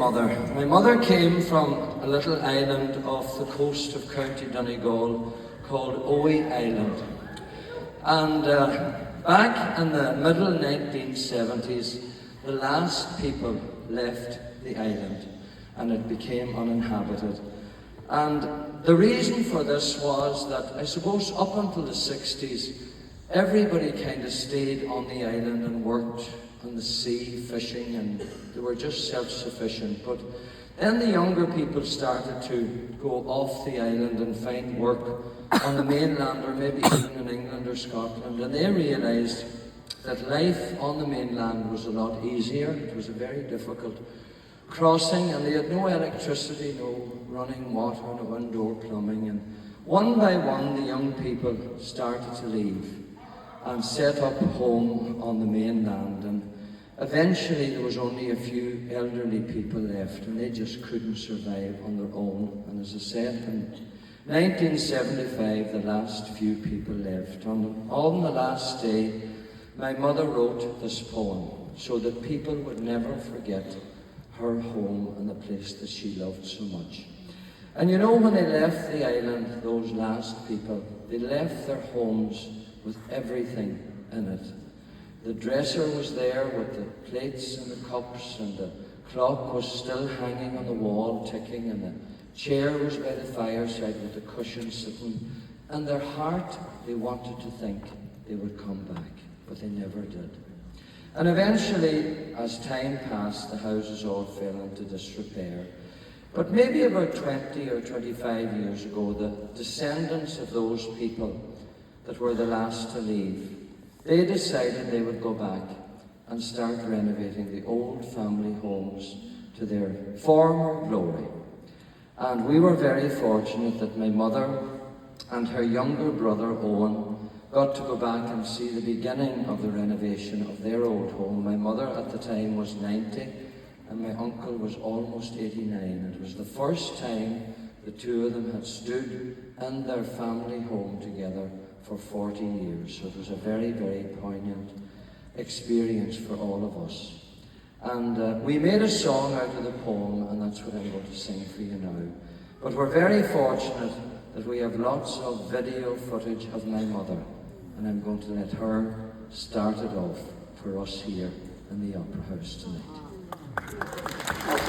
My mother came from a little island off the coast of County Donegal called Owie Island. And back in the middle 1970s, the last people left the island and it became uninhabited. And the reason for this was that, I suppose, up until the 60s, everybody kind of stayed on the island and worked on the sea, fishing, and they were just self-sufficient. But then the younger people started to go off the island and find work on the mainland, or maybe even in England or Scotland, and they realised that life on the mainland was a lot easier. It was a very difficult crossing, and they had no electricity, no running water, no indoor plumbing, and one by one the young people started to leave and set up home on the mainland, and eventually there was only a few elderly people left, and they just couldn't survive on their own. And as I said, in 1975 the last few people left. On the last day, my mother wrote this poem so that people would never forget her home and the place that she loved so much. And you know, when they left the island, those last people, they left their homes with everything in it. The dresser was there with the plates and the cups, and the clock was still hanging on the wall ticking, and the chair was by the fireside with the cushion sitting. And their heart, they wanted to think they would come back, but they never did. And eventually, as time passed, the houses all fell into disrepair. But maybe about 20 or 25 years ago, the descendants of those people that were the last to leave, they decided they would go back and start renovating the old family homes to their former glory. And we were very fortunate that my mother and her younger brother Owen got to go back and see the beginning of the renovation of their old home. My mother at the time was 90 and my uncle was almost 89. It was the first time the two of them had stood in their family home together for 40 years. So it was a very, very poignant experience for all of us. And we made a song out of the poem, and that's what I'm going to sing for you now. But we're very fortunate that we have lots of video footage of my mother, and I'm going to let her start it off for us here in the Opera House tonight.